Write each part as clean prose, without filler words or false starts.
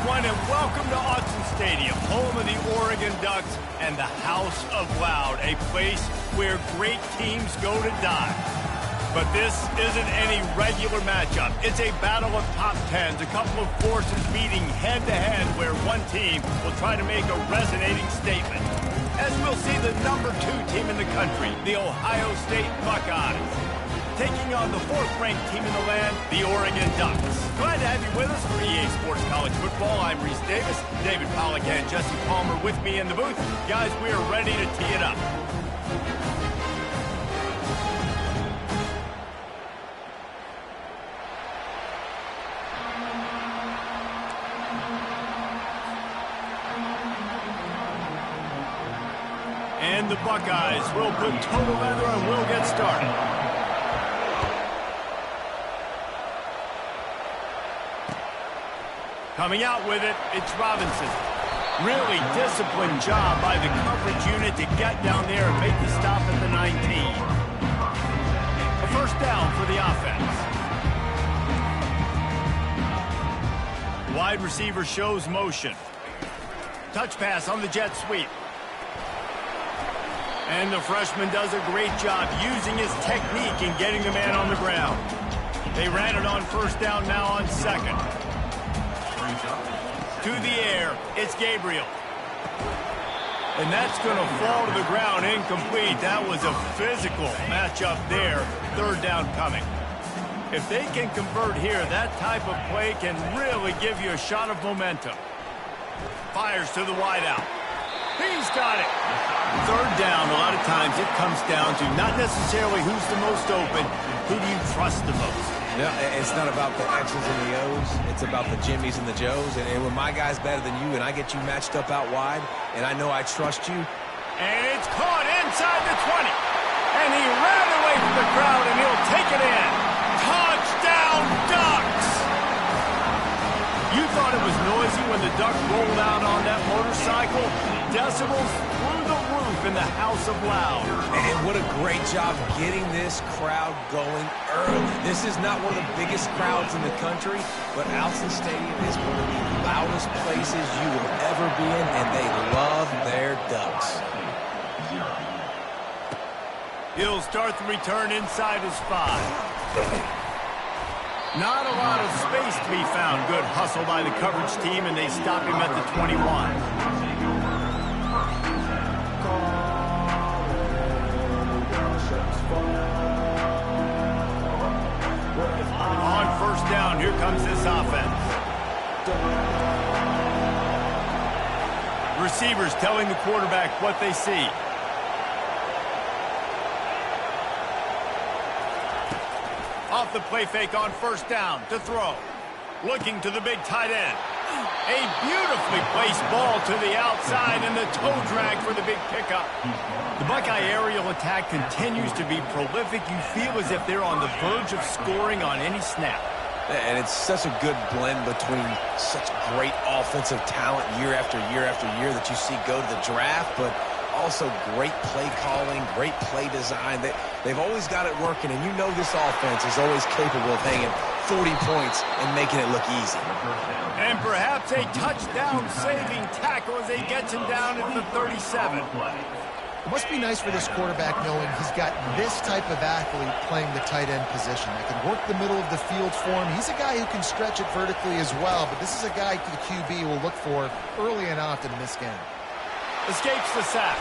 everyone, and welcome to Autzen Stadium, home of the Oregon Ducks and the House of Loud, a place where great teams go to die. But this isn't any regular matchup. It's a battle of top tens, a couple of forces meeting head-to-head where one team will try to make a resonating statement. As we'll see the number 2 team in the country, the Ohio State Buckeyes, taking on the 4th-ranked team in the land, the Oregon Ducks. Glad to have you with us for EA Sports College Football. I'm Reese Davis, David Pollack and Jesse Palmer with me in the booth. Guys, we are ready to tee it up. And the Buckeyes will put total leather and we'll get started. Coming out with it, it's Robinson. Really disciplined job by the coverage unit to get down there and make the stop at the 19. A first down for the offense. Wide receiver shows motion. Touch pass on the jet sweep. And the freshman does a great job using his technique and getting the man on the ground. They ran it on first down, now on second. To the air, it's Gabriel. And that's going to fall to the ground incomplete. That was a physical matchup there. Third down coming. If they can convert here, that type of play can really give you a shot of momentum. Fires to the wideout. He's got it. Third down, a lot of times it comes down to not necessarily who's the most open, who do you trust the most? No, it's not about the X's and the O's. It's about the Jimmies and the Joes. And when my guy's better than you and I get you matched up out wide, and I know I trust you. And it's caught inside the 20. And he ran away from the crowd, and he'll take it in. Touchdown, Ducks! You thought it was noisy when the Duck rolled out on that motorcycle? Decibels through the roof in the House of Loud. And what a great job getting this crowd going early. This is not one of the biggest crowds in the country, but Autzen Stadium is one of the loudest places you will ever be in, and they love their Ducks. He'll start the return inside his 5. Not a lot of space to be found. Good hustle by the coverage team, and they stop him at the 21. On first down, here comes this offense. Receivers telling the quarterback what they see. Off the play fake on first down to throw. Looking to the big tight end. A beautifully placed ball to the outside and the toe drag for the big pickup. The Buckeye aerial attack continues to be prolific. You feel as if they're on the verge of scoring on any snap. And it's such a good blend between such great offensive talent year after year after year that you see go to the draft, but also great play calling, great play design. They've always got it working, and you know this offense is always capable of hanging 40 points and making it look easy. And perhaps a touchdown-saving tackle as he gets him down at the 37. It must be nice for this quarterback knowing he's got this type of athlete playing the tight end position. That can work the middle of the field for him. He's a guy who can stretch it vertically as well, but this is a guy the QB will look for early and often in this game. Escapes the sack.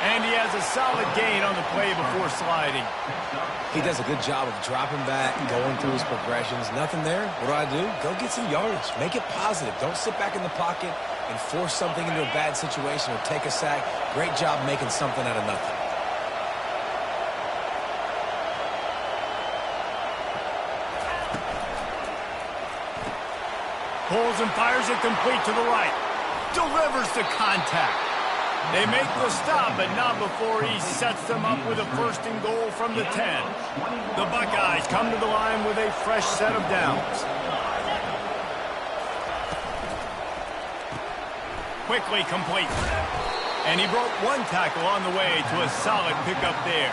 And he has a solid gain on the play before sliding. He does a good job of dropping back, going through his progressions. Nothing there. What do? Go get some yardage. Make it positive. Don't sit back in the pocket and force something into a bad situation or take a sack. Great job making something out of nothing. Pulls and fires it complete to the right. Delivers the contact. They make the stop, but not before he sets them up with a first and goal from the 10. The Buckeyes come to the line with a fresh set of downs. Quickly complete. And he broke one tackle on the way to a solid pickup there.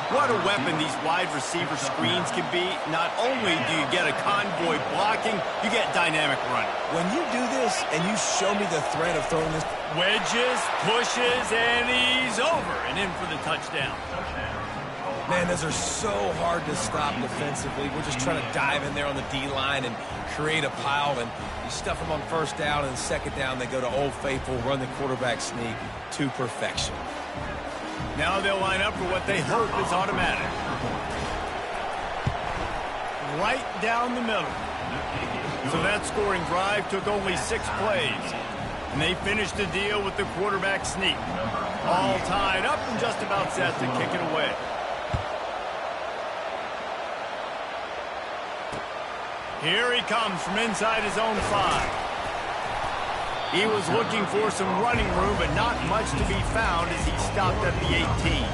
What a weapon these wide receiver screens can be. Not only do you get a convoy blocking, you get dynamic running. When you do this and you show me the threat of throwing this, Wedges, pushes, and he's over and in for the touchdown. man, those are so hard to stop defensively. We're just trying to dive in there on the D-line and create a pile, and you stuff them on first down, and second down they go to Old Faithful, run the quarterback sneak to perfection. Now they'll line up for what they hope is automatic. Right down the middle. So that scoring drive took only 6 plays. And they finished the deal with the quarterback sneak. All tied up and just about set to kick it away. Here he comes from inside his own 5. He was looking for some running room, but not much to be found as he stopped at the 18.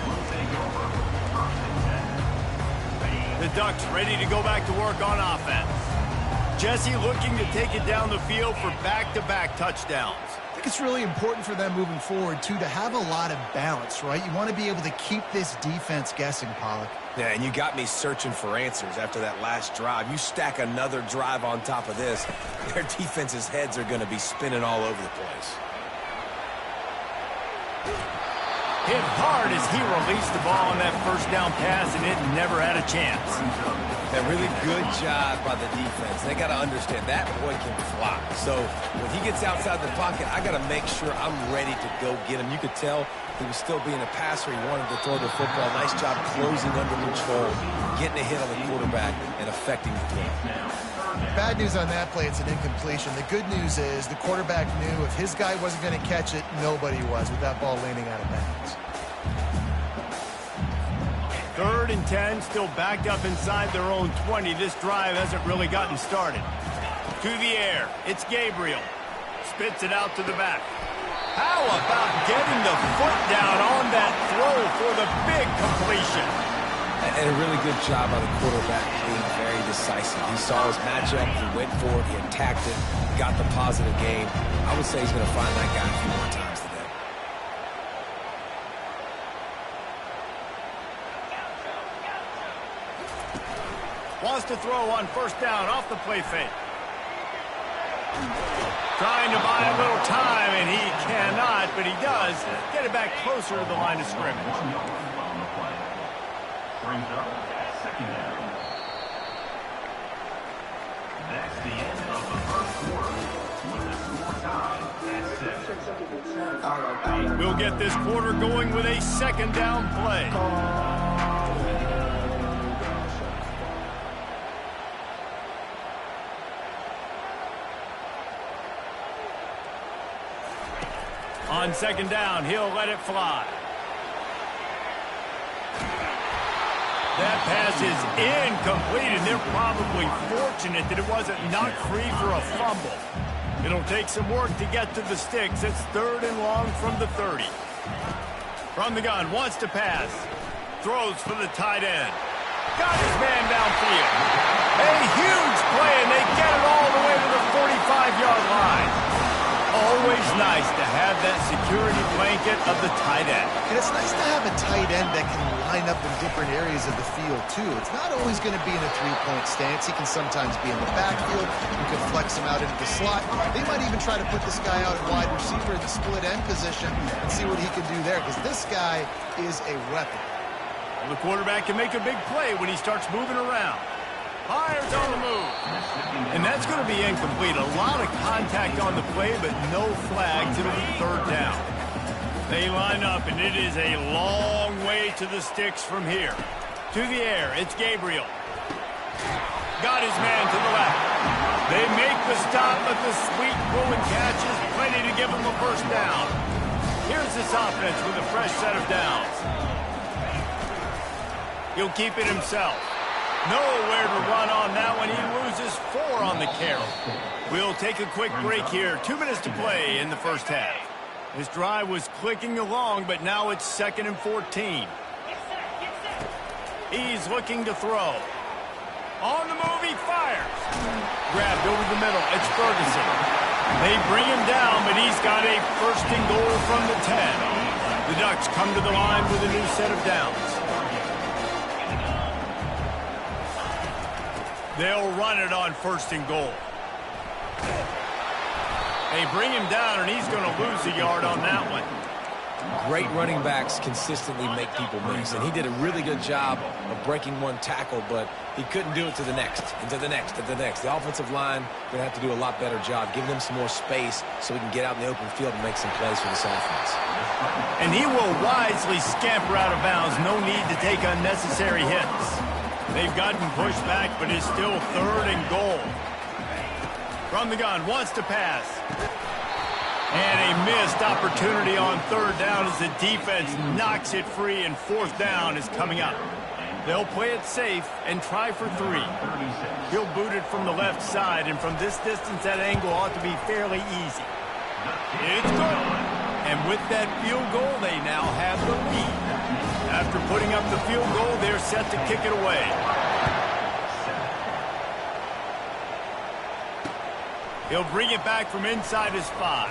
The Ducks ready to go back to work on offense. Jesse looking to take it down the field for back-to-back touchdowns. I think it's really important for them moving forward, too, to have a lot of balance, right? You want to be able to keep this defense guessing, Pollock. Yeah, and you got me searching for answers after that last drive. You stack another drive on top of this, their defense's heads are going to be spinning all over the place. Hit hard as he released the ball on that first down pass, and it never had a chance. A really good job by the defense. They got to understand that boy can fly. So when he gets outside the pocket, I got to make sure I'm ready to go get him. You could tell he was still being a passer. He wanted to throw the football. Nice job closing under control, getting a hit on the quarterback, and affecting the play. Bad news on that play, it's an incompletion. The good news is the quarterback knew if his guy wasn't going to catch it, nobody was with that ball leaning out of bounds. 3rd and 10, still backed up inside their own 20. This drive hasn't really gotten started. To the air, it's Gabriel. Spits it out to the back. How about getting the foot down on that throw for the big completion? And a really good job by the quarterback being very decisive. He saw his matchup, he went for it, he attacked it, got the positive game. I would say he's going to find that guy a few more times today. Wants to throw on first down off the play fake. Trying to buy a little time, and he cannot, but he does get it back closer to the line of scrimmage. Brings up 2nd down. That's the end of the first quarter with the score tied at 6. We'll get this quarter going with a 2nd down play. On 2nd down, he'll let it fly. That pass is incomplete, and they're probably fortunate that it wasn't knocked free for a fumble. It'll take some work to get to the sticks. It's 3rd and long from the 30. From the gun, wants to pass. Throws for the tight end. Got his man downfield. A huge play, and they get it all the way to the 45-yard line. Always nice to have that security blanket of the tight end. And it's nice to have a tight end that can line up in different areas of the field, too. It's not always going to be in a three-point stance. He can sometimes be in the backfield. You can flex him out into the slot. They might even try to put this guy out at wide receiver in the split end position and see what he can do there, because this guy is a weapon. Well, the quarterback can make a big play when he starts moving around. Fires on the move. And that's going to be incomplete. A lot of contact on the play, but no flags. It'll be 3rd down. They line up, and it is a long way to the sticks from here. To the air, it's Gabriel. Got his man to the left. They make the stop, but the sweet throw and catch is plenty to give him a first down. Here's this offense with a fresh set of downs. He'll keep it himself. Nowhere to run on that one. He loses 4 on the carry. We'll take a quick break here. 2 minutes to play in the first half. This drive was clicking along, but now it's 2nd and 14. He's looking to throw. On the move, he fires. Grabbed over the middle. It's Ferguson. They bring him down, but he's got a 1st and goal from the 10. The Ducks come to the line with a new set of downs. They'll run it on 1st and goal. They bring him down, and he's going to lose a yard on that one. Great running backs consistently make people miss, and he did a really good job of breaking one tackle, but he couldn't do it to the next, and to the next, and to the next. The offensive line going to have to do a lot better job, giving them some more space so we can get out in the open field and make some plays for this offense. And he will wisely scamper out of bounds. No need to take unnecessary hits. They've gotten pushed back, but it's still 3rd and goal. From the gun, wants to pass. And a missed opportunity on 3rd down as the defense knocks it free, and 4th down is coming up. They'll play it safe and try for 3. He'll boot it from the left side, and from this distance, that angle ought to be fairly easy. It's good. And with that field goal, they now have the lead. After putting up the field goal, they're set to kick it away. He'll bring it back from inside his 5.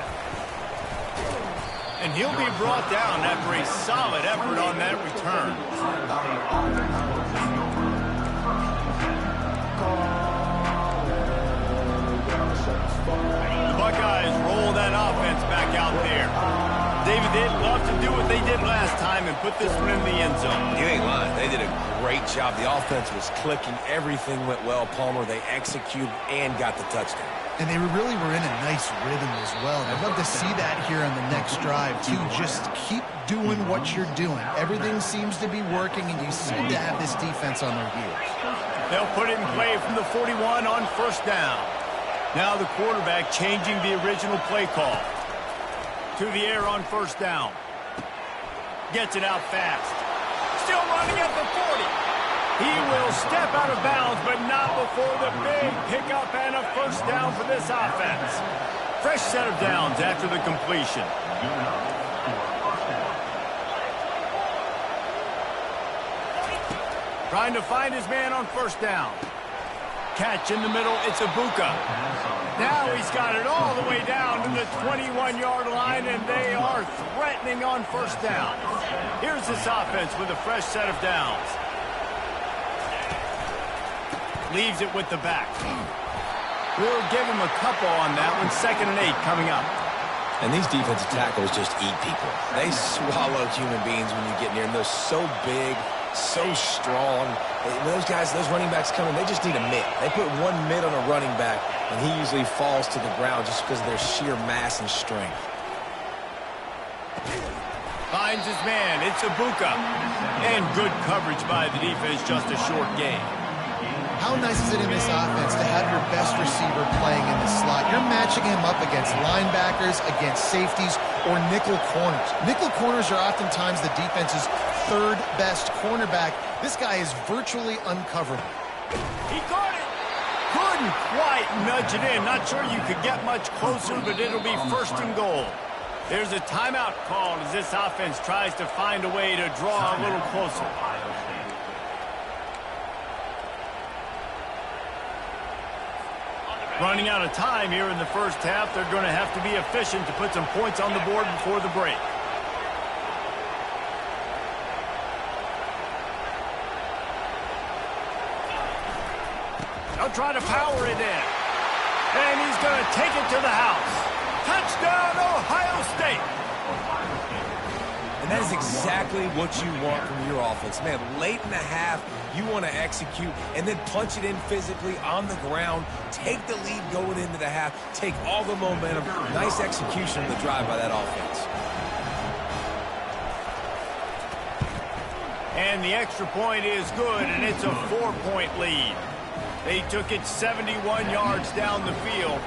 And he'll be brought down after a solid effort on that return. The Buckeyes roll that offense back out there. David, they'd love to do what they did last time and put this one in the end zone. You ain't lying. They did a great job. The offense was clicking. Everything went well, Palmer. They executed and got the touchdown. And they really were in a nice rhythm as well. I'd love to see that here on the next drive, too. Just keep doing what you're doing. Everything seems to be working, and you seem to have this defense on their heels. They'll put it in play from the 41 on 1st down. Now the quarterback changing the original play call. To the air on 1st down. Gets it out fast. Still running at the 40. He will step out of bounds, but not before the big pickup and a 1st down for this offense. Fresh set of downs after the completion. Trying to find his man on 1st down. Catch in the middle, it's Ibuka. Now he's got it all the way down to the 21-yard line, and they are threatening on 1st down. Here's this offense with a fresh set of downs. Leaves it with the back. We'll give him a couple on that one. 2nd and 8 coming up. And these defensive tackles just eat people. They swallow human beings when you get near them. They're so big, so strong. Those guys, those running backs come in, they just need a mitt. They put one mitt on a running back, and he usually falls to the ground just because of their sheer mass and strength. Finds his man. It's Ibuka. And good coverage by the defense. Just a short gain. How nice is it in this offense to have your best receiver playing in the slot? You're matching him up against linebackers, against safeties, or nickel corners. Nickel corners are oftentimes the defense's 3rd best cornerback. This guy is virtually uncoverable. He caught it. Couldn't quite nudge it in. Not sure you could get much closer, but it'll be 1st and goal. There's a timeout called as this offense tries to find a way to draw a little closer. Running out of time here in the 1st half. They're going to have to be efficient to put some points on the board before the break. They'll try to power it in. And he's going to take it to the house. Touchdown, Ohio State. And that is exactly what you want from your offense. Man, late in the half, you want to execute and then punch it in physically on the ground. Take the lead going into the half. Take all the momentum. Nice execution of the drive by that offense. And the extra point is good, and it's a 4-point lead. They took it 71 yards down the field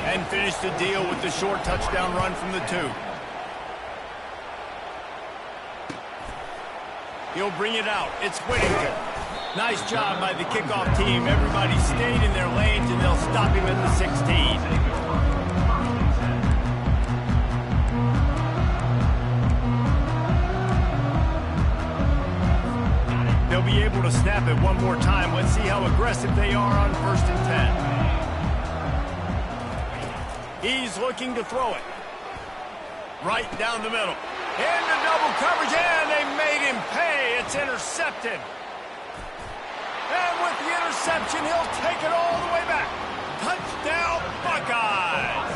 and finished the deal with the short touchdown run from the 2. He'll bring it out. It's Whittington. Nice job by the kickoff team. Everybody stayed in their lanes, and they'll stop him at the 16. They'll be able to snap it one more time. Let's see how aggressive they are on 1st and 10. He's looking to throw it. Right down the middle. Into double coverage, and they made him pay. It's intercepted. And with the interception, he'll take it all the way back. Touchdown, Buckeyes!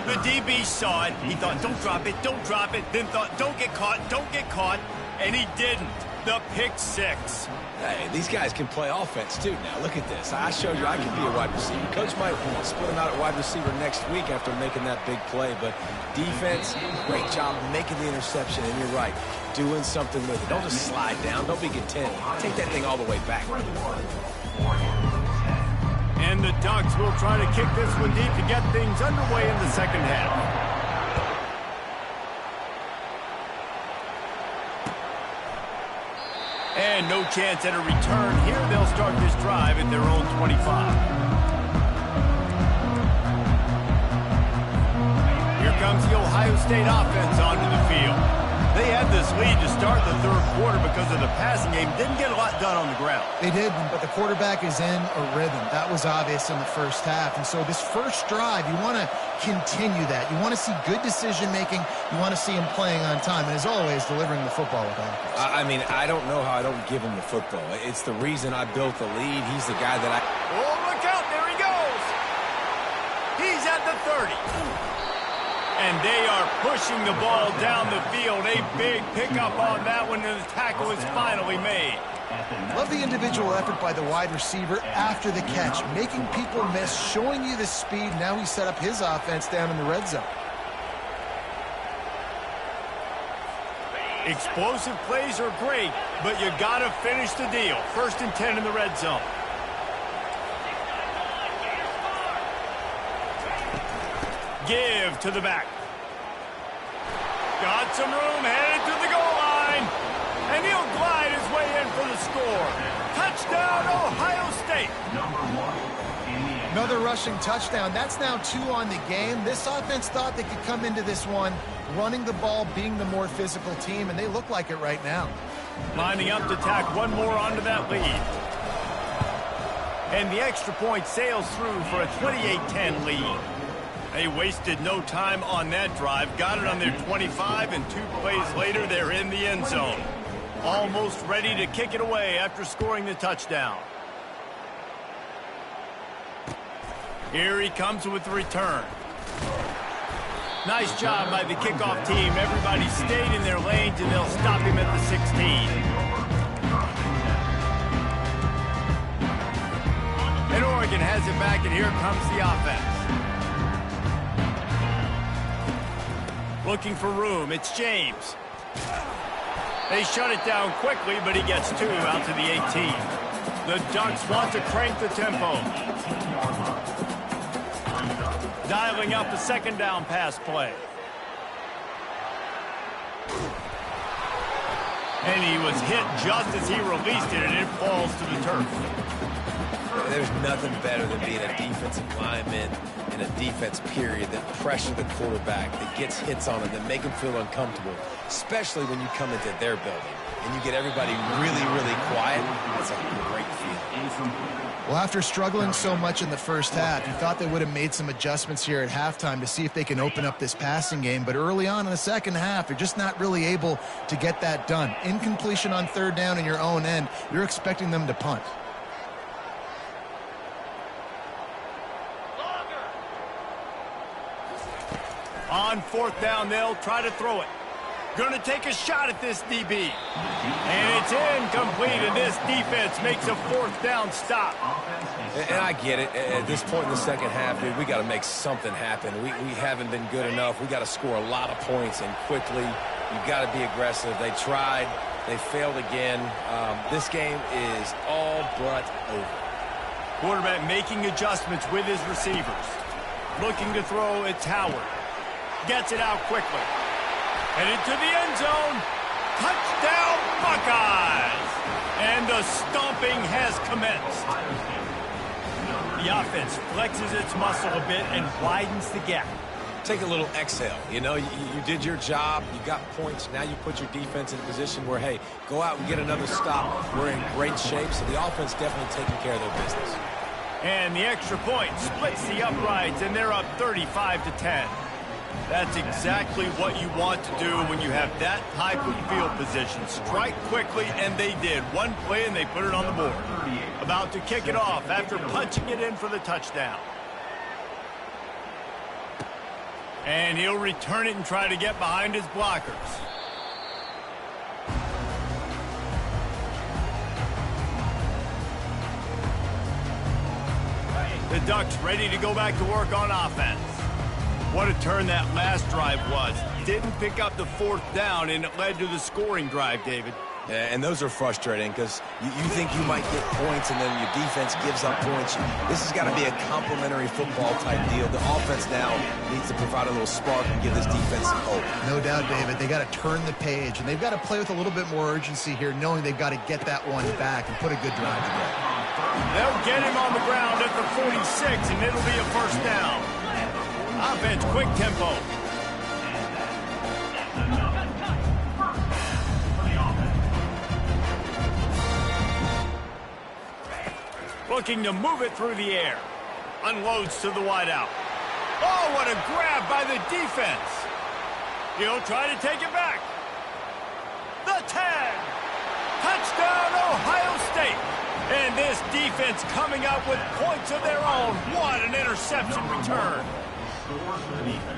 The DB saw it. He thought, don't drop it, don't drop it. Then thought, don't get caught, and he didn't. The pick six. Hey, these guys can play offense, too. Now, look at this. I showed you I can be a wide receiver. Coach might split him out at wide receiver next week after making that big play. But defense, great job making the interception. And you're right, doing something with it. Don't just slide down. Don't be content. Take that thing all the way back. And the Ducks will try to kick this one deep to get things underway in the second half. And no chance at a return here. They'll start this drive at their own 25. Here comes the Ohio State offense onto the field. They had this lead to start the third quarter because of the passing game. Didn't get a lot done on the ground. They didn't, but the quarterback is in a rhythm. That was obvious in the first half. And so this first drive, you want to continue that. You want to see good decision-making. You want to see him playing on time. And as always, delivering the football with accuracy. I mean, I don't know how I don't give him the football. It's the reason I built the lead. He's the guy that I... Oh, look out. There he goes. He's at the 30. And they are pushing the ball down the field. A big pickup on that one, and the tackle is finally made. Love the individual effort by the wide receiver after the catch, making people miss, showing you the speed. Now he set up his offense down in the red zone. Explosive plays are great, but you got to finish the deal. 1st and 10 in the red zone. Give to the back. Got some room, headed to the goal line. And he'll glide his way in for the score. Touchdown, Ohio State. Another rushing touchdown. That's now 2 on the game. This offense thought they could come into this one running the ball, being the more physical team, and they look like it right now. Lining up to tack one more onto that lead. And the extra point sails through for a 28-10 lead. They wasted no time on that drive. Got it on their 25, and 2 plays later, they're in the end zone. Almost ready to kick it away after scoring the touchdown. Here he comes with the return. Nice job by the kickoff team. Everybody stayed in their lanes, and they'll stop him at the 16. And Oregon has it back, and here comes the offense. Looking for room. It's James. They shut it down quickly, but he gets 2 out to the 18. The Ducks want to crank the tempo. Dialing up the second down pass play. And he was hit just as he released it, and it falls to the turf. There's nothing better than being a defensive lineman in a defense period that pressure the quarterback, that gets hits on him, that make him feel uncomfortable, especially when you come into their building and you get everybody really, really quiet. That's a great feeling. Well, after struggling so much in the first half, you thought they would have made some adjustments here at halftime to see if they can open up this passing game. But early on in the second half, they're just not really able to get that done. Incompletion on 3rd down in your own end, you're expecting them to punt. On 4th down, they'll try to throw it. Going to take a shot at this DB. And it's incomplete, and this defense makes a 4th down stop. And I get it. At this point in the second half, dude, we got to make something happen. We haven't been good enough. We got to score a lot of points, and quickly. You've got to be aggressive. They tried. They failed again. This game is all but over. Quarterback making adjustments with his receivers. Looking to throw, it's Howard. Gets it out quickly. Headed to the end zone. Touchdown, Buckeyes! And the stomping has commenced. The offense flexes its muscle a bit and widens the gap. Take a little exhale. You know, you did your job. You got points. Now you put your defense in a position where, hey, go out and get another stop. We're in great shape, so the offense definitely taking care of their business. And the extra point splits the uprights, and they're up 35-10. That's exactly what you want to do when you have that type of field position. Strike quickly, and they did. One play, and they put it on the board. About to kick it off after punching it in for the touchdown. And he'll return it and try to get behind his blockers. The Ducks ready to go back to work on offense. What a turn that last drive was. Didn't pick up the fourth down, and it led to the scoring drive, David. Yeah, and those are frustrating because you think you might get points and then your defense gives up points. This has got to be a complementary football type deal. The offense now needs to provide a little spark and give this defense some hope. No doubt, David. They got to turn the page, and they've got to play with a little bit more urgency here, knowing they've got to get that one back and put a good drive together. They'll get him on the ground at the 46, and it'll be a first down. Offense, quick tempo. Looking to move it through the air. Unloads to the wideout. Oh, what a grab by the defense. He'll try to take it back. The 10. Touchdown, Ohio State. And this defense coming up with points of their own. What an interception return. Scores for the defense.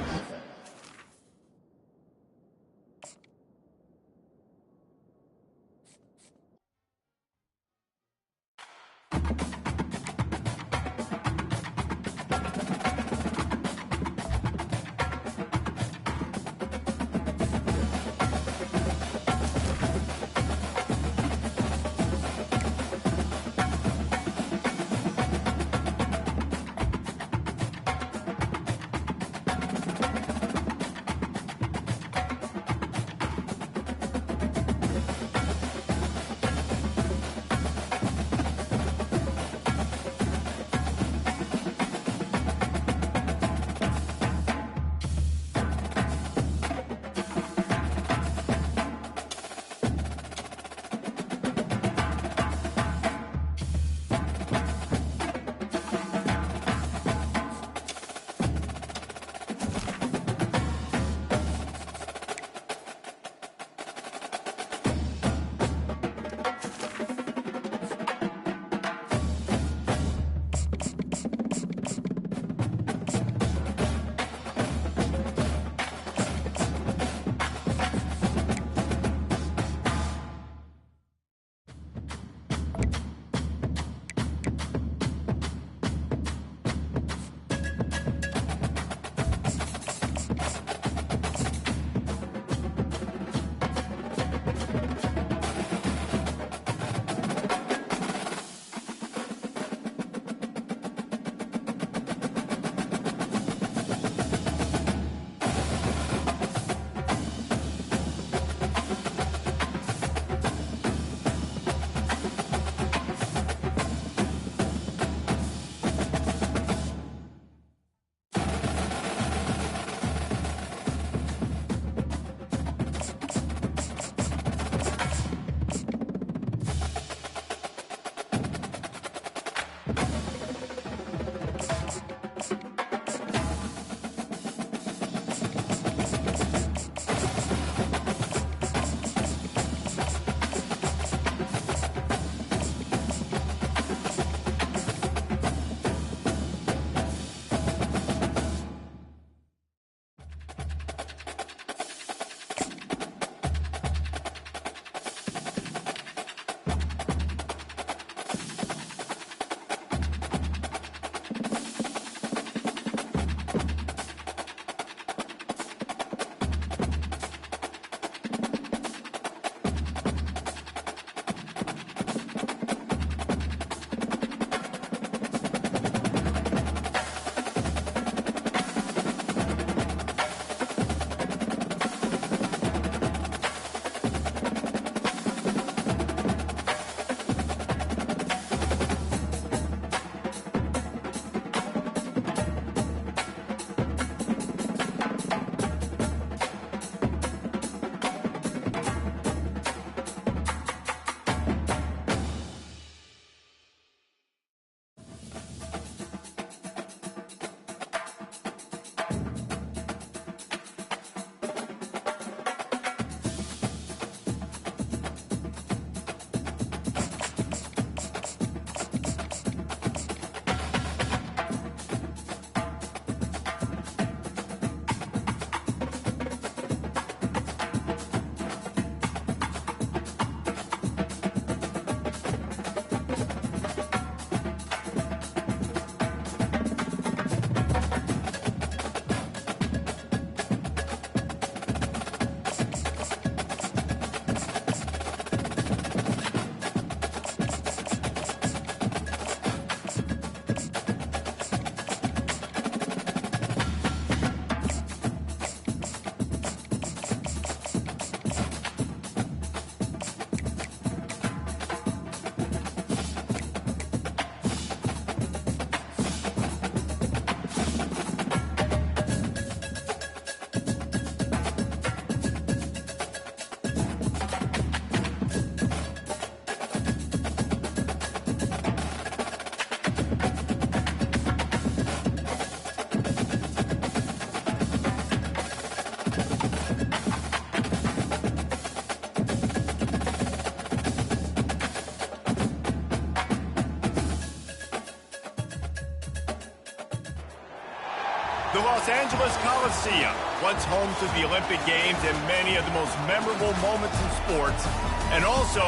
The Los Angeles Coliseum, once home to the Olympic Games and many of the most memorable moments in sports, and also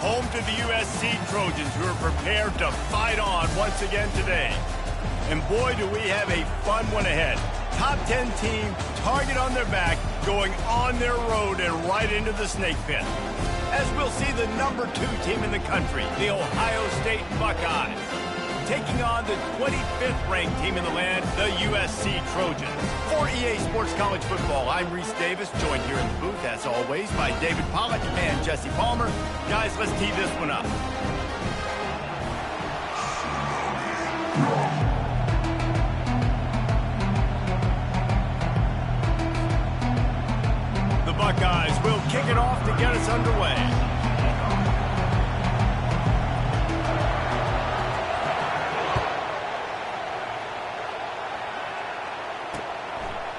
home to the USC Trojans, who are prepared to fight on once again today. And boy, do we have a fun one ahead. Top 10 team, target on their back, going on their road and right into the snake pit. As we'll see the number 2 team in the country, the Ohio State Buckeyes, taking on the 25th ranked team in the land, the USC Trojans. For EA Sports College Football, I'm Reese Davis, joined here in the booth, as always, by David Pollack and Jesse Palmer. Guys, let's tee this one up. The Buckeyes will kick it off to get us underway.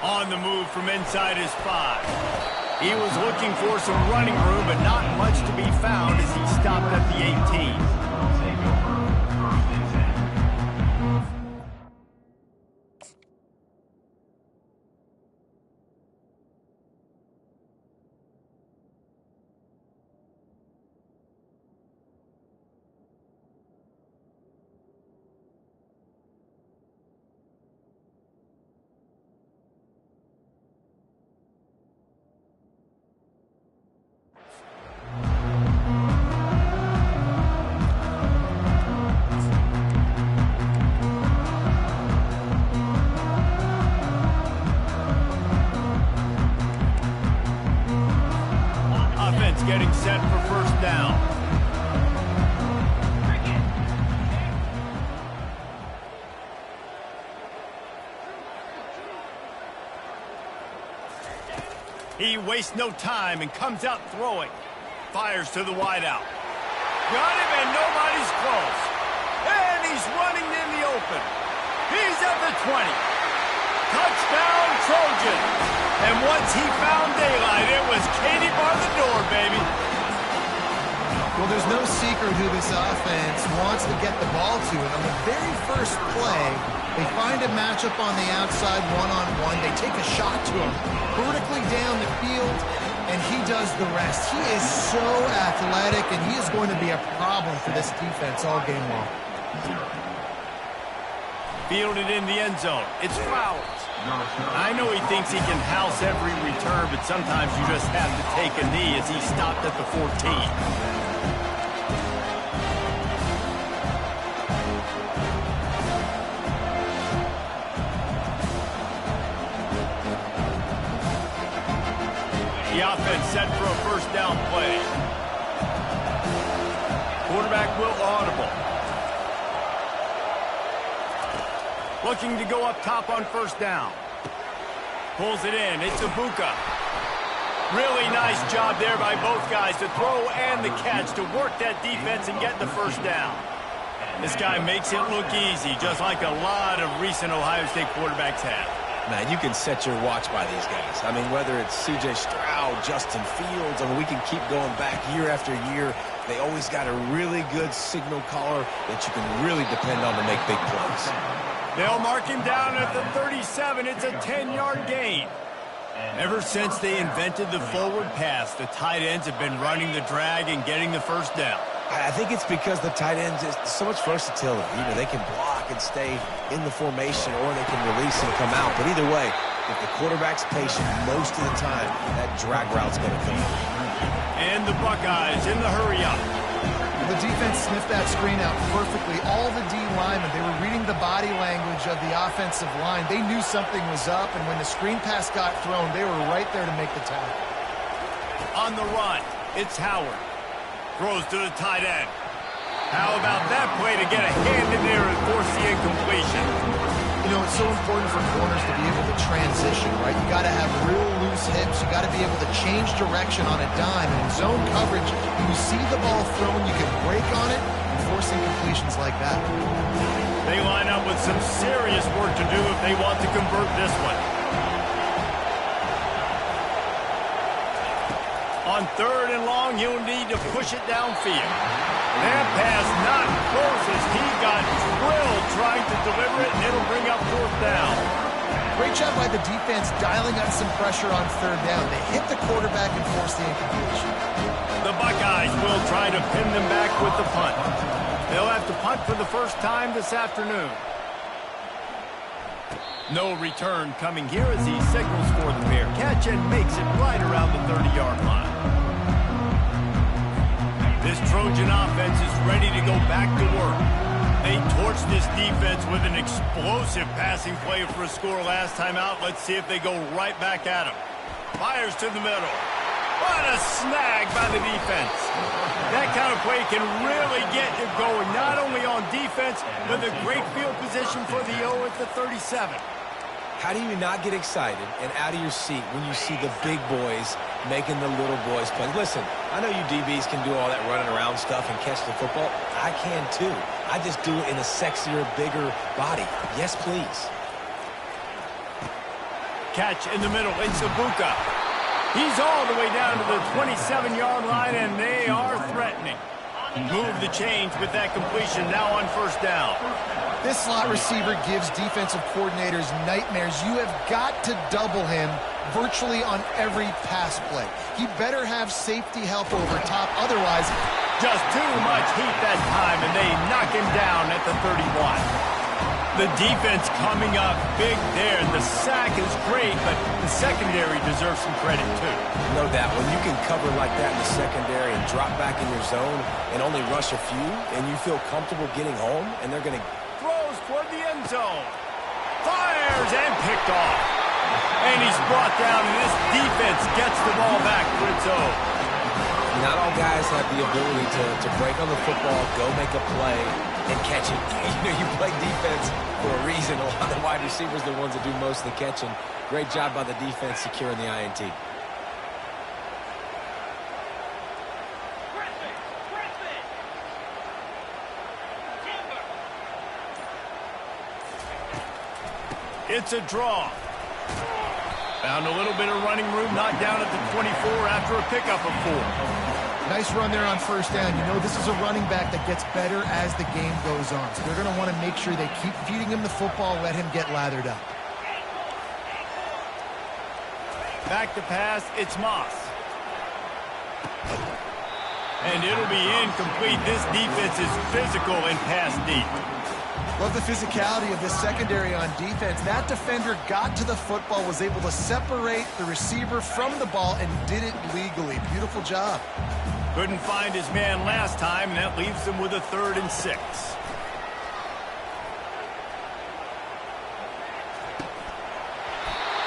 On the move from inside his 5. He was looking for some running room, but not much to be found as he stopped at the 18. Getting set for first down. He wastes no time and comes out throwing. Fires to the wideout. Got him and nobody's close. And he's running in the open. He's at the 20. Touchdown, Trojan. And once he found daylight, it was Katie bar the door, baby. Well, there's no secret who this offense wants to get the ball to. And on the very first play, they find a matchup on the outside one-on-one. They take a shot to him vertically down the field, and he does the rest. He is so athletic, and he is going to be a problem for this defense all game long. Fielded in the end zone. It's Flowers. I know he thinks he can house every return, but sometimes you just have to take a knee as he stopped at the 14. The offense set for a first down play. Quarterback will audible. Looking to go up top on first down. Pulls it in. It's Ibuka. Really nice job there by both guys to throw and the catch to work that defense and get the first down. This guy makes it look easy, just like a lot of recent Ohio State quarterbacks have. Man, you can set your watch by these guys. I mean, whether it's C.J. Stroud, Justin Fields, I mean, we can keep going back year after year. They always got a really good signal caller that you can really depend on to make big plays. They'll mark him down at the 37. It's a 10-yard gain. Ever since they invented the forward pass, the tight ends have been running the drag and getting the first down. I think it's because the tight ends is so much versatility. You know, they can block and stay in the formation, or they can release and come out. But either way, if the quarterback's patient most of the time, that drag route's going to come. And the Buckeyes in the hurry-up. The defense sniffed that screen out perfectly. All the D linemen, they were reading the body language of the offensive line. They knew something was up, and when the screen pass got thrown, they were right there to make the tackle. On the run, it's Howard. Throws to the tight end. How about that play to get a hand in there and force the incompletion? You know, it's so important for corners to be able to transition, right? You got to have real loose hips. You got to be able to change direction on a dime. And in zone coverage, when you see the ball thrown, you can break on it and force incompletions like that. They line up with some serious work to do if they want to convert this one. On third and long, he'll need to push it downfield. That pass not close as he got drilled trying to deliver it, and it'll bring up fourth down. Great Great job by the defense dialing up some pressure on third down. They hit the quarterback and forced the incompletion. The Buckeyes will try to pin them back with the punt. They'll have to punt for the first time this afternoon. No return coming here as he signals for the Bear catch and makes it right around the 30-yard line. This Trojan offense is ready to go back to work. They torched this defense with an explosive passing play for a score last time out. Let's see if they go right back at him. Fires to the middle. What a snag by the defense. That kind of play can really get you going, not only on defense, but a great field position for the O at the 37. How do you not get excited and out of your seat when you see the big boys making the little boys play? Listen, I know you DBs can do all that running around stuff and catch the football. I can too. I just do it in a sexier, bigger body. Yes, please. Catch in the middle. It's Ibuka. He's all the way down to the 27-yard line, and they are threatening. Move the chains with that completion now on first down. This slot receiver gives defensive coordinators nightmares. You have got to double him virtually on every pass play. He better have safety help over top. Otherwise, just too much heat that time, and they knock him down at the 31. The defense coming up big there. The sack is great, but the secondary deserves some credit too. No doubt. When you can cover like that in the secondary and drop back in your zone and only rush a few, and you feel comfortable getting home, and they're going to... Throws toward the end zone. Fires and picked off. And he's brought down, and this defense gets the ball back for its own. Not all guys have the ability to break on the football, go make a play, and catch it. You know, you play defense for a reason. A lot of the wide receivers are the ones that do most of the catching. Great job by the defense securing the INT. It's a draw. Found a little bit of running room, knocked down at the 24 after a pickup of 4. Nice run there on first down. You know, this is a running back that gets better as the game goes on. So they're going to want to make sure they keep feeding him the football, let him get lathered up. Back to pass, it's Moss. And it'll be incomplete. This defense is physical and pass deep. Love the physicality of this secondary on defense. That defender got to the football, was able to separate the receiver from the ball, and did it legally. Beautiful job. Couldn't find his man last time, and that leaves him with a 3rd and 6.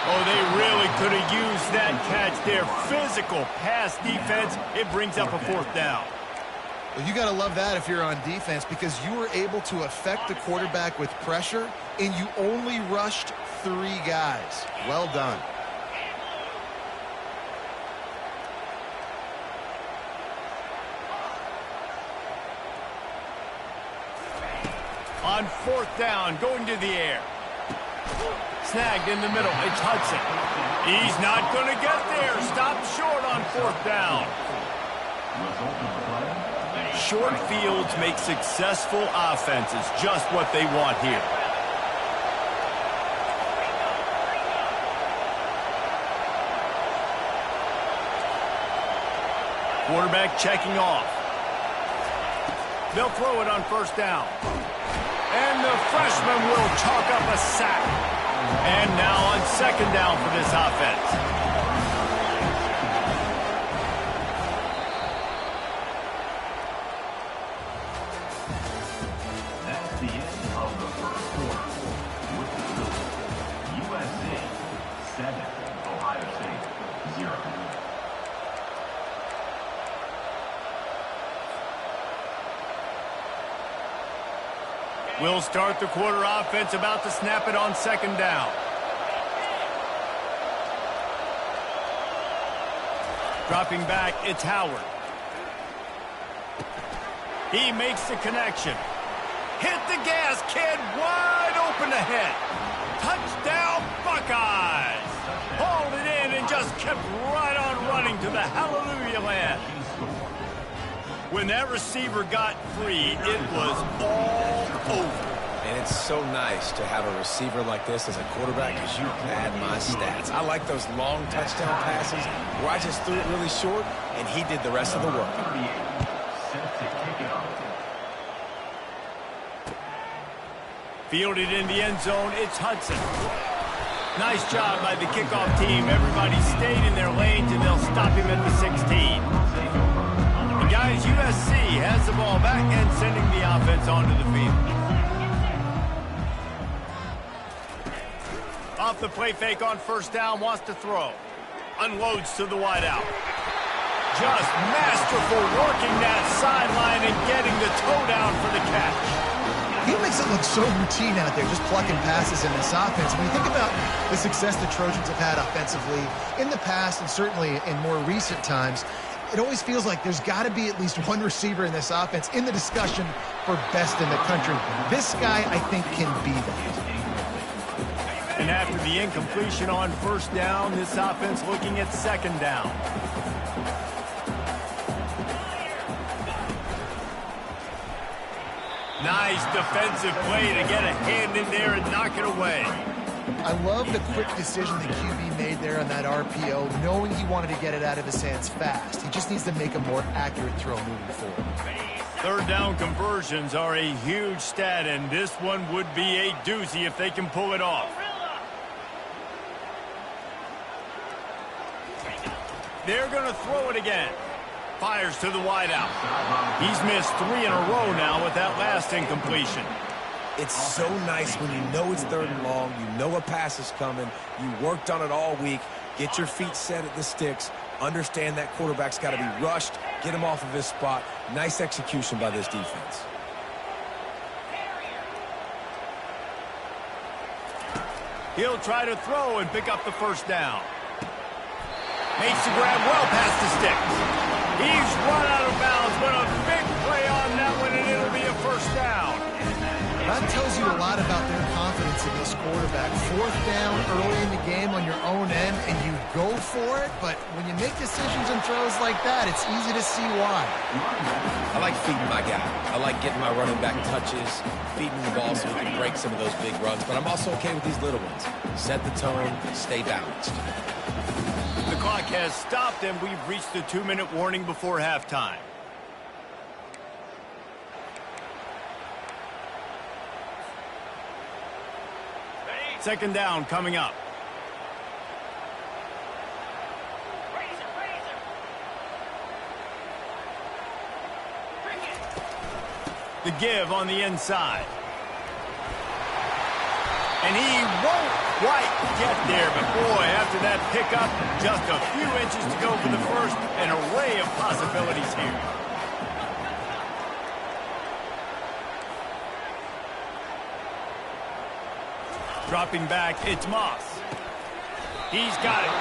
Oh, they really could have used that catch there. Physical pass defense. It brings up a 4th down. Well, you got to love that if you're on defense, because you were able to affect the quarterback with pressure, and you only rushed 3 guys. Well done. On 4th down, going to the air. Snagged in the middle. It's Hudson. He's not going to get there. Stopped short on 4th down. Short fields make successful offenses just what they want here. Quarterback checking off. They'll throw it on 1st down. And the freshman will chalk up a sack. And now on 2nd down for this offense. We'll start the quarter offense, about to snap it on 2nd down. Dropping back, it's Howard. He makes the connection. Hit the gas, kid, wide open ahead. Touchdown, Buckeyes. Hauled it in and just kept right on running to the hallelujah land. When that receiver got free, it was all over. And it's so nice to have a receiver like this as a quarterback because you pad my stats. I like those long touchdown passes where I just threw it really short and he did the rest of the work. Fielded in the end zone, it's Hudson. Nice job by the kickoff team. Everybody stayed in their lanes and they'll stop him at the 16. And guys, USC has the ball back and sending the offense onto the field. Off the play fake on first down, wants to throw. Unloads to the wideout. Just masterful working that sideline and getting the toe down for the catch. He makes it look so routine out there, just plucking passes in this offense. When you think about the success the Trojans have had offensively in the past and certainly in more recent times, it always feels like there's got to be at least one receiver in this offense in the discussion for best in the country. This guy, I think, can be that. And after the incompletion on first down, this offense looking at second down. Nice defensive play to get a hand in there and knock it away. I love the quick decision the QB made there on that RPO, knowing he wanted to get it out of his hands fast. He just needs to make a more accurate throw moving forward. Third down conversions are a huge stat, and this one would be a doozy if they can pull it off. They're going to throw it again. Fires to the wideout. He's missed 3 in a row now with that last incompletion. It's so nice when you know it's third and long, you know a pass is coming, you worked on it all week, get your feet set at the sticks, understand that quarterback's got to be rushed, get him off of his spot. Nice execution by this defense. He'll try to throw and pick up the first down. Makes the grab well past the sticks. He's run out of bounds, but a big play on that one, and it'll be a first down. That tells you a lot about their confidence in this quarterback. Fourth down early in the game on your own end, and you go for it, but when you make decisions and throws like that, it's easy to see why. I like feeding my guy. I like getting my running back touches, feeding the ball so we can break some of those big runs, but I'm also okay with these little ones. Set the tone, stay balanced. The clock has stopped, and we've reached the 2-minute warning before halftime. Second down coming up. The give on the inside. And he won't quite get there, but boy, after that pickup, just a few inches to go for the first, an array of possibilities here. Dropping back, it's Moss. He's got it.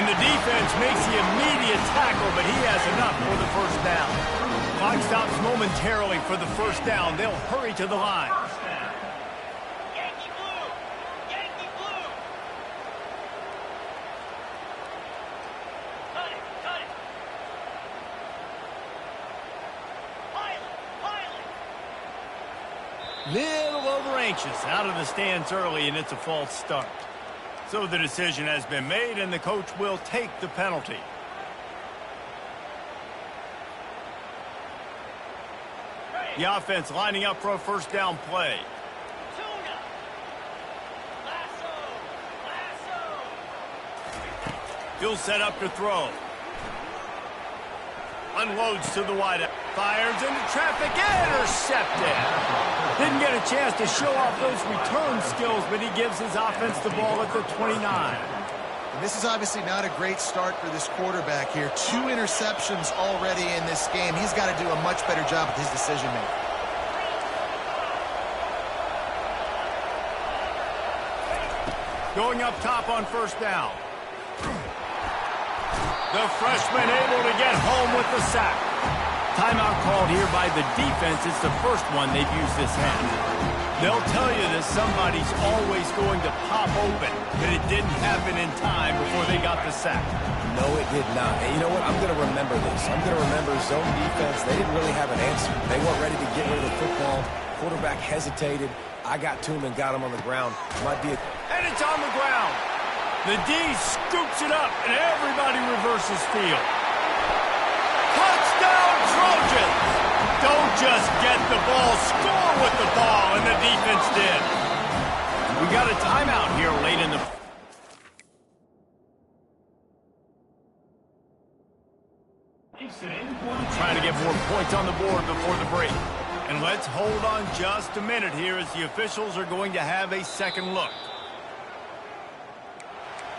And the defense makes the immediate tackle, but he has enough for the first down. Clock stops momentarily for the first down. They'll hurry to the line. Little over anxious out of the stands early, and it's a false start. So the decision has been made, and the coach will take the penalty. The offense lining up for a first down play. He'll set up to throw. Unloads to the wideout. Fires into traffic. Intercepted. Didn't get a chance to show off those return skills, but he gives his offense the ball at the 29. And this is obviously not a great start for this quarterback here. 2 interceptions already in this game. He's got to do a much better job with his decision-making. Going up top on first down. The freshman able to get home with the sack. Timeout called here by the defense. It's the first one they've used this half. They'll tell you that somebody's always going to pop open, but it didn't happen in time before they got the sack. No, it did not. And you know what? I'm going to remember this. I'm going to remember zone defense. They didn't really have an answer. They weren't ready to get rid of the football. quarterback hesitated. I got to him and got him on the ground. Might be And it's on the ground. The D scoops it up, and everybody reverses field. Touchdown, Trojans! Don't just get the ball, score with the ball, and the defense did. We got a timeout here late in the... Trying to get more points on the board before the break. And let's hold on just a minute here as the officials are going to have a second look.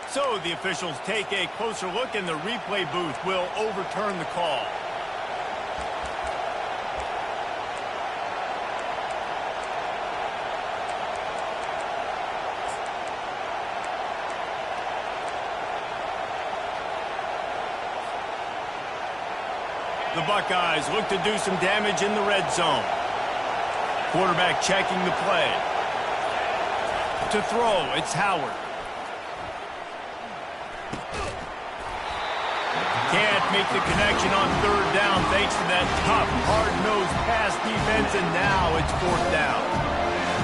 So the officials take a closer look, and the replay booth will overturn the call. The Buckeyes look to do some damage in the red zone. Quarterback checking the play. To throw, it's Howard. Can't make the connection on third down thanks to that tough, hard-nosed pass defense, and now it's fourth down.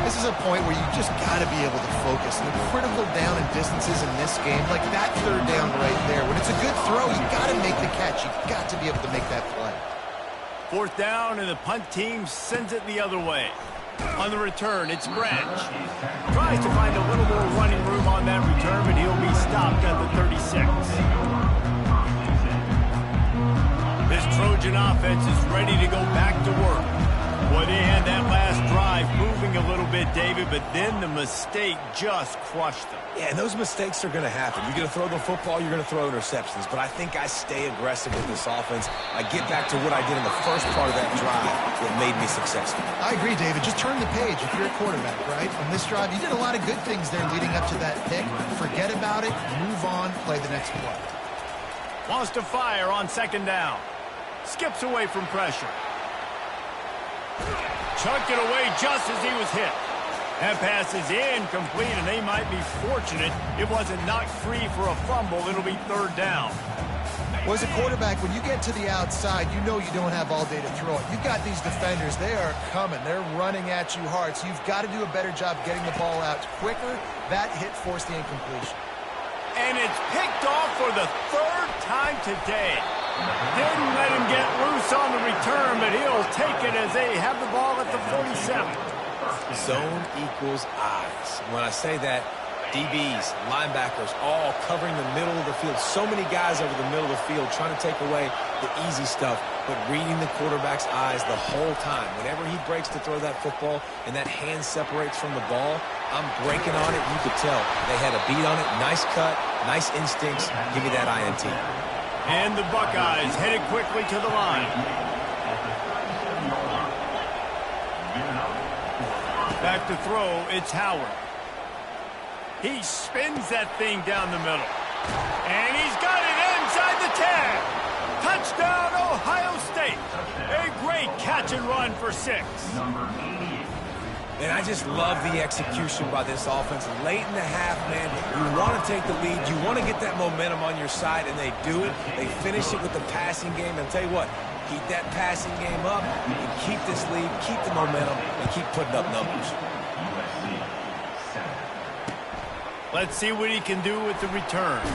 This is a point where you just got to be able to focus. The critical down and distances in this game, like that third down right there. When it's a good throw, you got to make the catch. You've got to be able to make that play. Fourth down, and the punt team sends it the other way. On the return, it's Branch. Tries to find a little more running room on that return, but he'll be stopped at the 36. This Trojan offense is ready to go back to work. Well, they had that last drive moving a little bit, David, but then the mistake just crushed them. Yeah, and those mistakes are going to happen. You're going to throw the football, you're going to throw interceptions. But I think I stay aggressive with this offense. I get back to what I did in the first part of that drive that made me successful. I agree, David. Just turn the page if you're a quarterback, right? On this drive, you did a lot of good things there leading up to that pick. Forget about it, move on, play the next play. Wants to fire on second down. Skips away from pressure. Chucked it away just as he was hit. That pass is incomplete, and they might be fortunate it wasn't knocked free for a fumble. It'll be third down. Well, as a quarterback, when you get to the outside, you know you don't have all day to throw it. You've got these defenders. They are coming. They're running at you hard, so you've got to do a better job getting the ball out quicker. That hit forced the incompletion. And it's picked off for the third time today. Didn't let him get loose on the return, but he'll take it as they have the ball at the 47. Zone equals eyes. When I say that, DBs, linebackers, all covering the middle of the field. So many guys over the middle of the field trying to take away the easy stuff, but reading the quarterback's eyes the whole time. Whenever he breaks to throw that football and that hand separates from the ball, I'm breaking on it. You could tell they had a beat on it. Nice cut, nice instincts. Give me that INT. And the Buckeyes headed quickly to the line. Back to throw, it's Howard. He spins that thing down the middle. And he's got it inside the 10. Touchdown, Ohio State. A great catch and run for 6. And I just love the execution by this offense. Late in the half, man, you want to take the lead. You want to get that momentum on your side, and they do it. They finish it with the passing game. And I'll tell you what, keep that passing game up, and keep this lead, keep the momentum, and keep putting up numbers. Let's see what he can do with the return.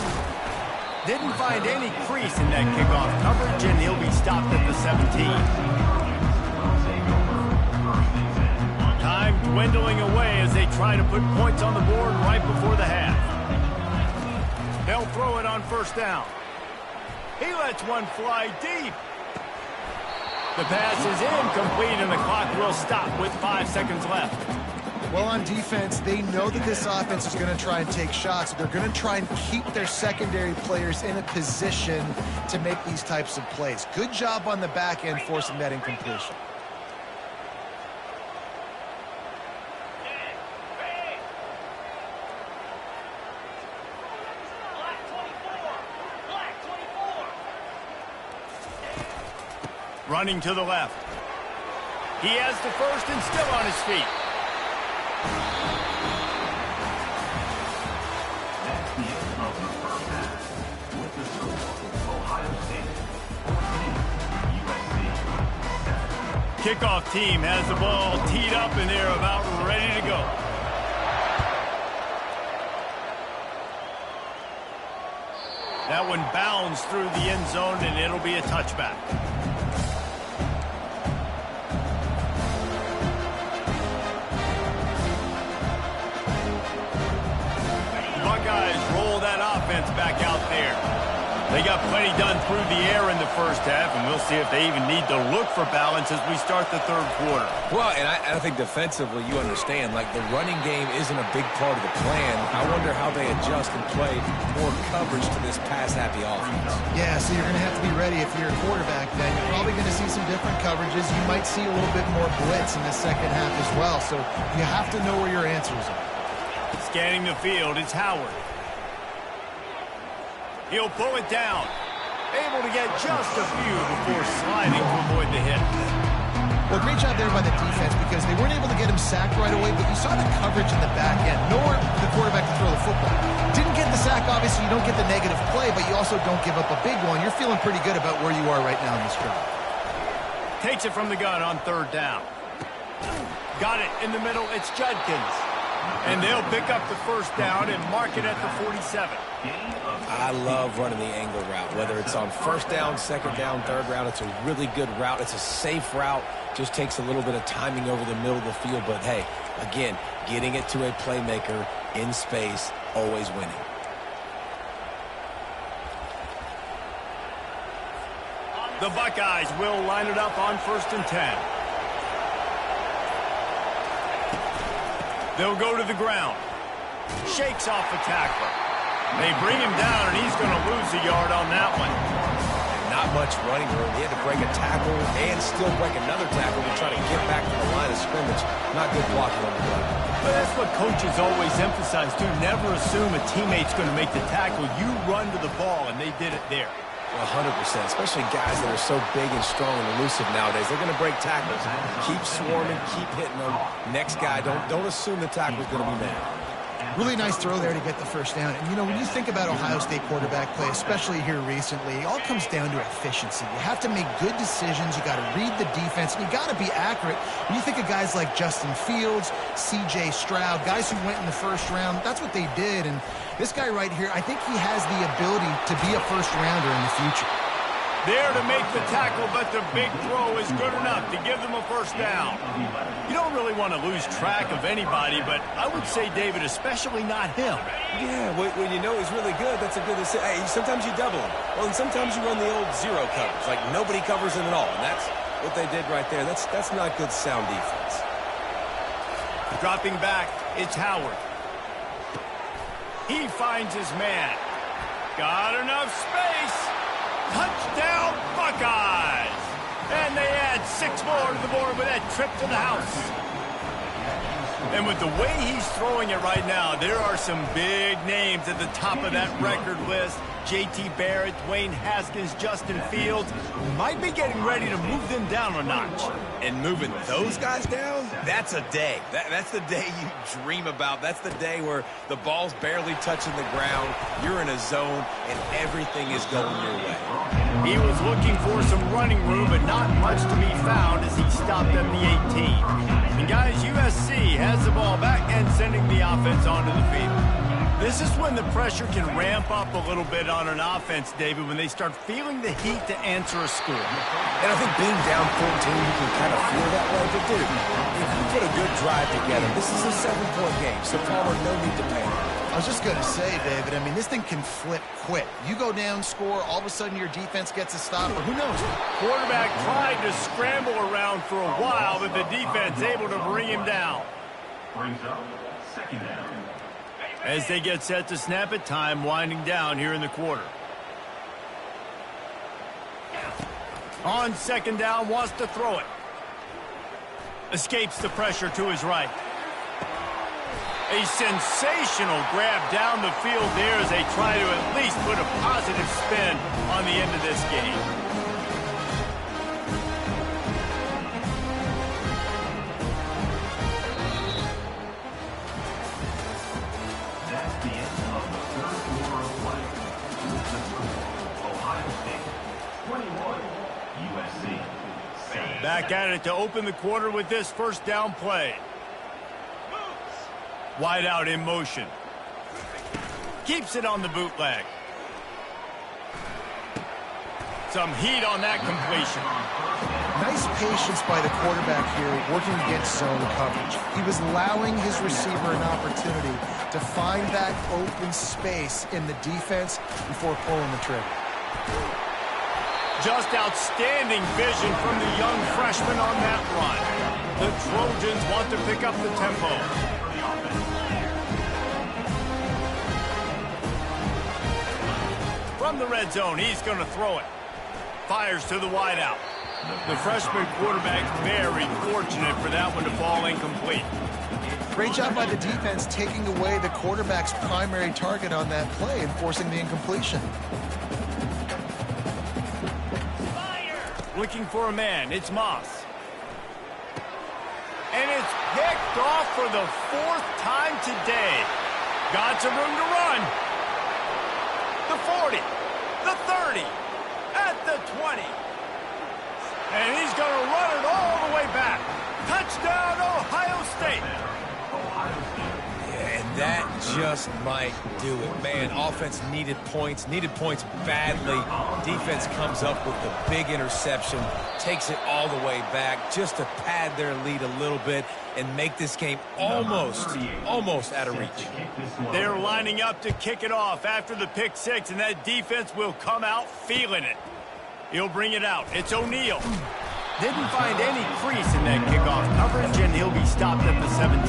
Didn't find any crease in that kickoff coverage, and he'll be stopped at the 17. Time dwindling away as they try to put points on the board right before the half. They'll throw it on first down. He lets one fly deep. The pass is incomplete, and the clock will stop with 5 seconds left. Well, on defense, they know that this offense is going to try and take shots. They're going to try and keep their secondary players in a position to make these types of plays. Good job on the back end forcing that incompletion. Running to the left. He has the first and still on his feet. That's the end of the first half. With the score, Ohio State 14, USC 7. Kickoff team has the ball teed up and they're about ready to go. That one bounds through the end zone and it'll be a touchback. Buckeyes roll that offense back out there. They got plenty done through the air in the first half, and we'll see if they even need to look for balance as we start the third quarter. Well, and I think defensively you understand, like the running game isn't a big part of the plan. I wonder how they adjust and play more coverage to this pass-happy offense. Yeah, so you're going to have to be ready if you're a quarterback then. You're probably going to see some different coverages. You might see a little bit more blitz in the second half as well, so you have to know where your answers are. Scanning the field, it's Howard. He'll pull it down. Able to get just a few before sliding to avoid the hit. Well, great job there by the defense because they weren't able to get him sacked right away, but you saw the coverage in the back end. Nowhere for the quarterback to throw the football. Didn't get the sack, obviously. You don't get the negative play, but you also don't give up a big one. You're feeling pretty good about where you are right now in this drive. Takes it from the gun on third down. Got it in the middle. It's Judkins. And they'll pick up the first down and mark it at the 47. I love running the angle route, whether it's on first down, second down, third round. It's a really good route. It's a safe route. Just takes a little bit of timing over the middle of the field. But, hey, again, getting it to a playmaker in space, always winning. The Buckeyes will line it up on 1st and 10. They'll go to the ground. Shakes off the tackler. They bring him down, and he's going to lose a yard on that one. Not much running room. He had to break a tackle and still break another tackle to try to get back to the line of scrimmage. Not good blocking on the play. But that's what coaches always emphasize, too. Never assume a teammate's going to make the tackle. You run to the ball, and they did it there. 100%, especially guys that are so big and strong and elusive nowadays. They're going to break tackles. Keep swarming, keep hitting them. Next guy, don't assume the tackle's going to be made. Really nice throw there to get the first down. And, you know, when you think about Ohio State quarterback play, especially here recently, it all comes down to efficiency. You have to make good decisions. You got to read the defense, and you got to be accurate. When you think of guys like Justin Fields, C.J. Stroud, guys who went in the first round, that's what they did. And this guy right here, I think he has the ability to be a first-rounder in the future. There to make the tackle, but the big throw is good enough to give them a first down. You don't really want to lose track of anybody, but I would say, David, especially not him. Yeah, when you know he's really good, that's a good decision. Hey, sometimes you double him. Well, and sometimes you run the old zero coverage, like nobody covers him at all, and that's what they did right there. That's not good sound defense. Dropping back, it's Howard. He finds his man. Got enough space. Touchdown, Buckeyes! And they add 6 more to the board with that trip to the house. And with the way he's throwing it right now, there are some big names at the top of that record list. J.T. Barrett, Dwayne Haskins, Justin Fields might be getting ready to move them down a notch. And moving those guys down, that's a day. That's the day you dream about. That's the day where the ball's barely touching the ground, you're in a zone, and everything is going your way. He was looking for some running room, but not much to be found as he stopped at the 18. And guys, USC has the ball back and sending the offense onto the field. This is when the pressure can ramp up a little bit on an offense, David, when they start feeling the heat to answer a score. And I think being down 14, you can kind of feel that way. But, dude, if you put a good drive together, this is a 7-point game, so Palmer, no need to panic. I was just going to say, David, I mean, this thing can flip quick. You go down, score, all of a sudden your defense gets a stop, or who knows? Quarterback tried to scramble around for a while, but the defense able to bring him down. Brings up 2nd down. As they get set to snap it, time winding down here in the quarter. On 2nd down, wants to throw it. Escapes the pressure to his right. A sensational grab down the field there as they try to at least put a positive spin on the end of this game. Back at it to open the quarter with this first down play. Wide out in motion. Keeps it on the bootleg. Some heat on that completion. Nice patience by the quarterback here, working against zone coverage. He was allowing his receiver an opportunity to find that open space in the defense before pulling the trigger. Just outstanding vision from the young freshman on that run. The Trojans want to pick up the tempo. From the red zone, he's going to throw it. Fires to the wideout. The freshman quarterback very fortunate for that one to fall incomplete. Great job by the defense taking away the quarterback's primary target on that play and forcing the incompletion. Looking for a man, it's Moss. And it's picked off for the 4th time today. Got some room to run. The 40, the 30, at the 20. And he's going to run it all the way back. Touchdown, Ohio State. Yeah, and that just might do it. Man, offense needed points badly. Defense comes up with the big interception, takes it all the way back just to pad their lead a little bit and make this game almost out of reach. They're lining up to kick it off after the pick six, and that defense will come out feeling it. He'll bring it out. It's O'Neal. Didn't find any crease in that kickoff coverage, and he'll be stopped at the 17.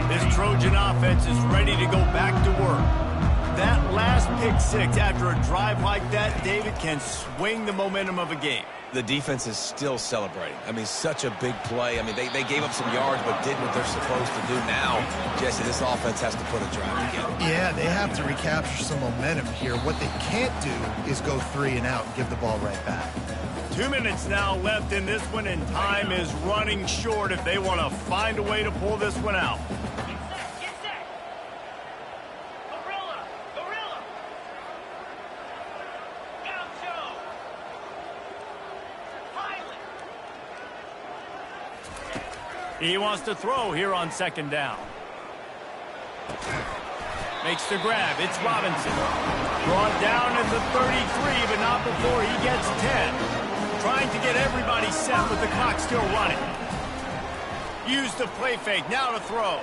This Trojan offense is ready to go back to work. That last pick six after a drive like that, David, can swing the momentum of a game. The defense is still celebrating. I mean, such a big play. I mean, they gave up some yards but did what they're supposed to do. Now, Jesse, this offense has to put a drive together. Yeah, they have to recapture some momentum here. What they can't do is go 3 and out and give the ball right back. 2 minutes now left in this one, and time is running short if they want to find a way to pull this one out. He wants to throw here on 2nd down. Makes the grab. It's Robinson. Brought down at the 33, but not before he gets 10. Trying to get everybody set with the clock still running. Use the play fake. Now to throw.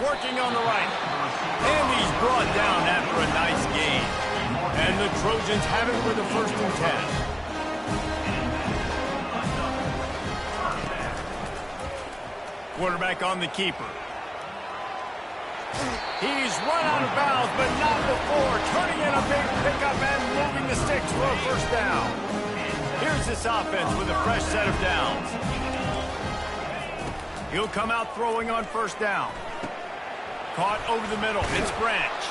Working on the right. And he's brought down after a nice gain. And the Trojans have it with a 1st and 10. Quarterback on the keeper. He's run out of bounds, but not before. Turning in a big pickup and moving the sticks for a 1st down. Here's this offense with a fresh set of downs. He'll come out throwing on 1st down. Caught over the middle. It's Branch.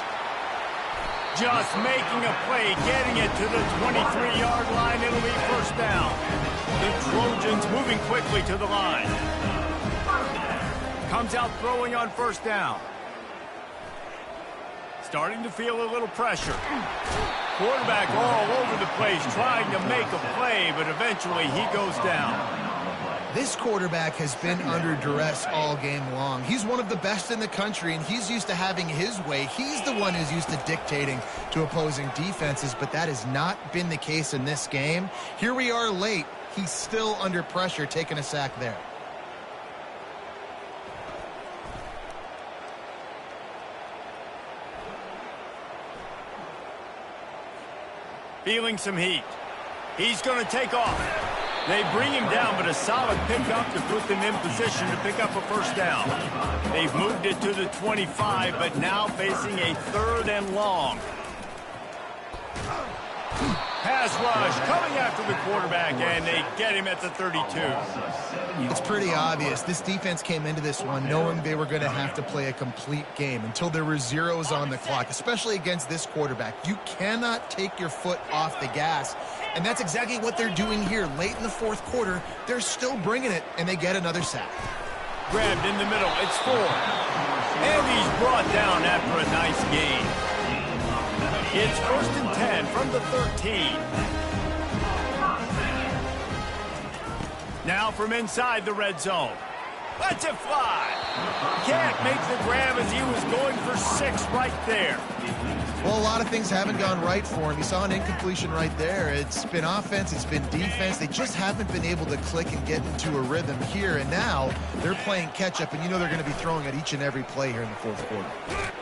Just making a play, getting it to the 23-yard line. It'll be 1st down. The Trojans moving quickly to the line. Comes out throwing on 1st down. Starting to feel a little pressure. Quarterback all over the place trying to make a play, but eventually he goes down. This quarterback has been under duress all game long. He's one of the best in the country, and he's used to having his way. He's the one who's used to dictating to opposing defenses, but that has not been the case in this game. Here we are late. He's still under pressure, taking a sack there. Feeling some heat. He's going to take off. They bring him down, but a solid pickup to put them in position to pick up a 1st down. They've moved it to the 25, but now facing a 3rd and long. Pass rush coming after the quarterback, and they get him at the 32. It's pretty obvious. This defense came into this one knowing they were going to have to play a complete game until there were zeros on the clock, especially against this quarterback. You cannot take your foot off the gas, and that's exactly what they're doing here. Late in the 4th quarter, they're still bringing it, and they get another sack. Grabbed in the middle. It's 4. And he's brought down after a nice gain. It's 1st and 10 from the 13. Now from inside the red zone. Let's it fly. Can't make the grab as he was going for 6 right there. Well, a lot of things haven't gone right for him. You saw an incompletion right there. It's been offense, it's been defense. They just haven't been able to click and get into a rhythm here. And now they're playing catch-up, and you know they're going to be throwing at each and every play here in the fourth quarter.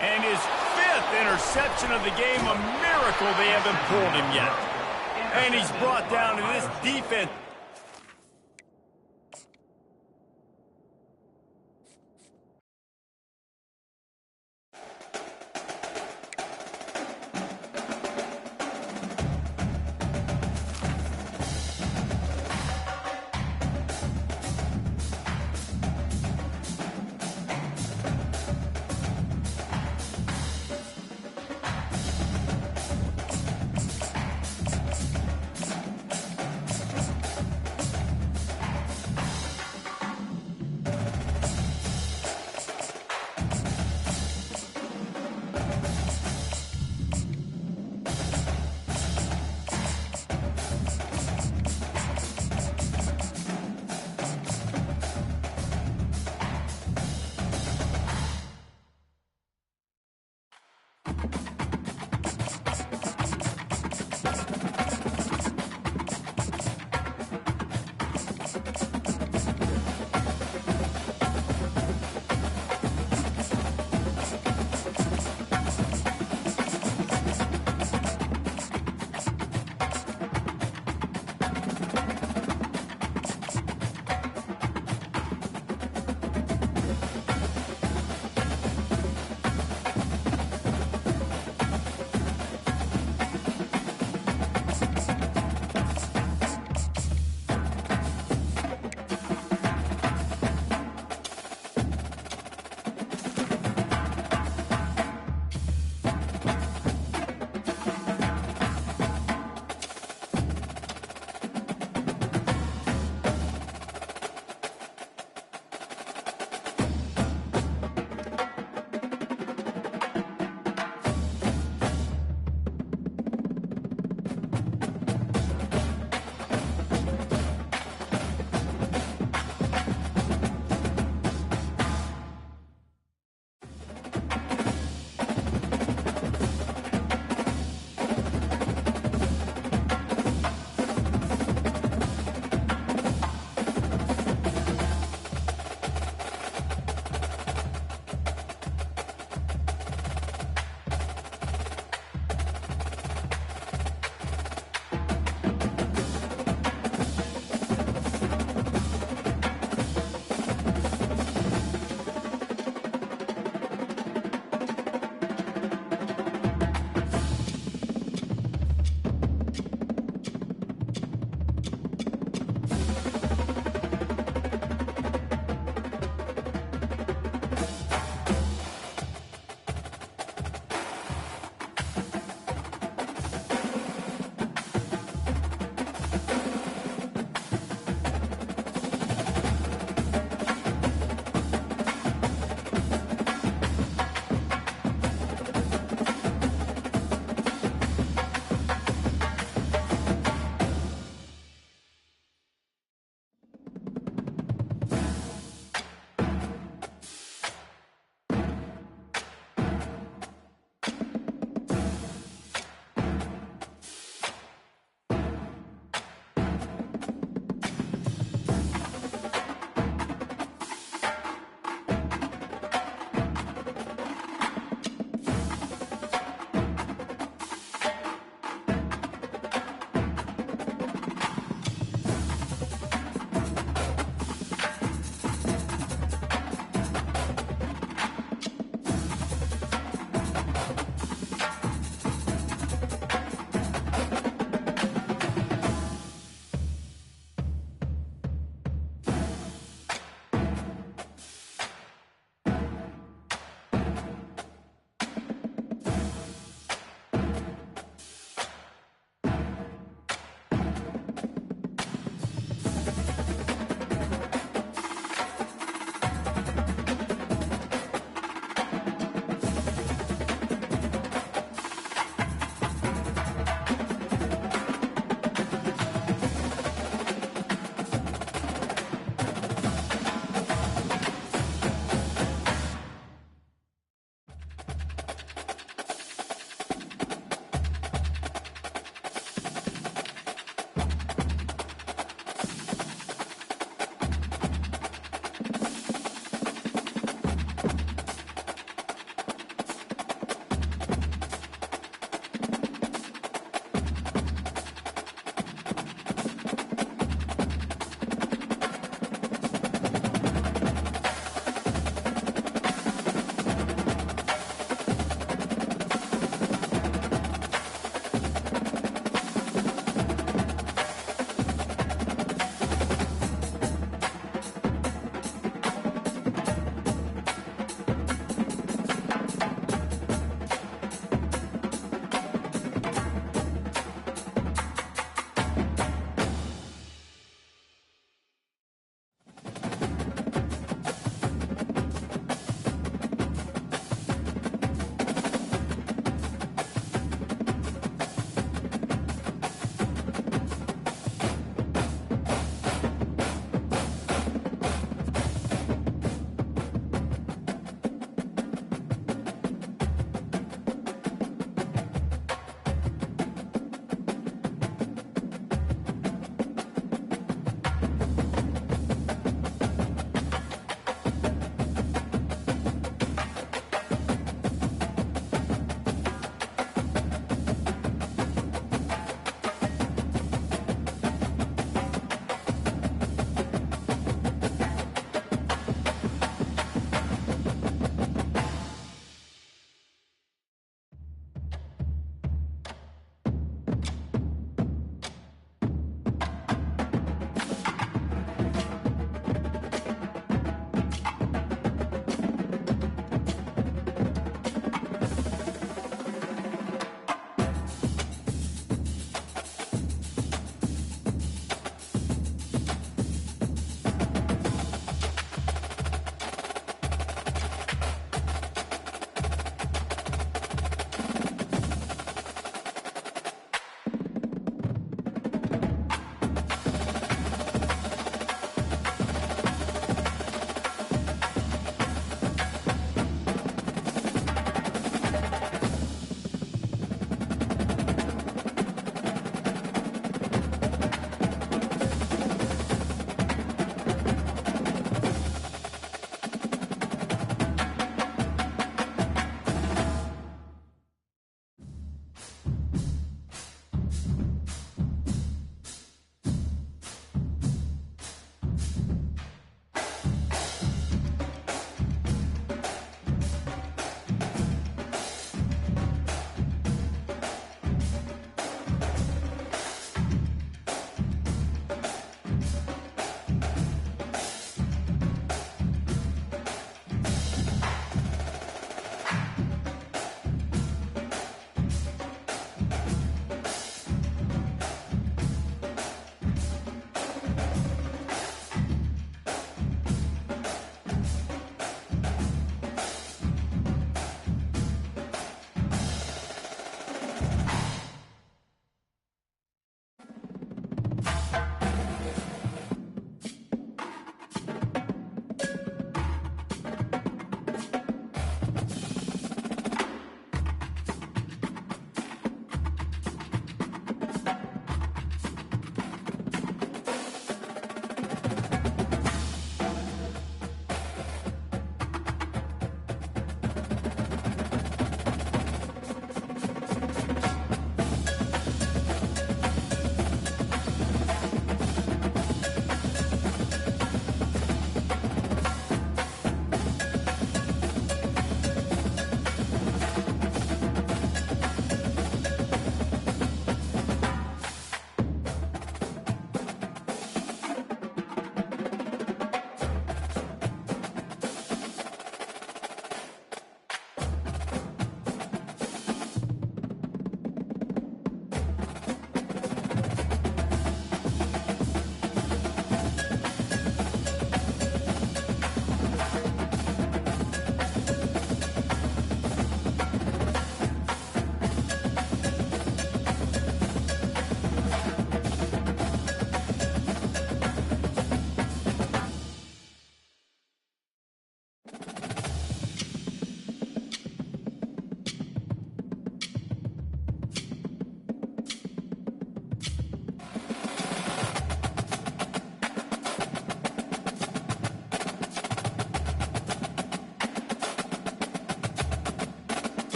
And his 5th interception of the game, a miracle they haven't pulled him yet. And he's brought down to this defense.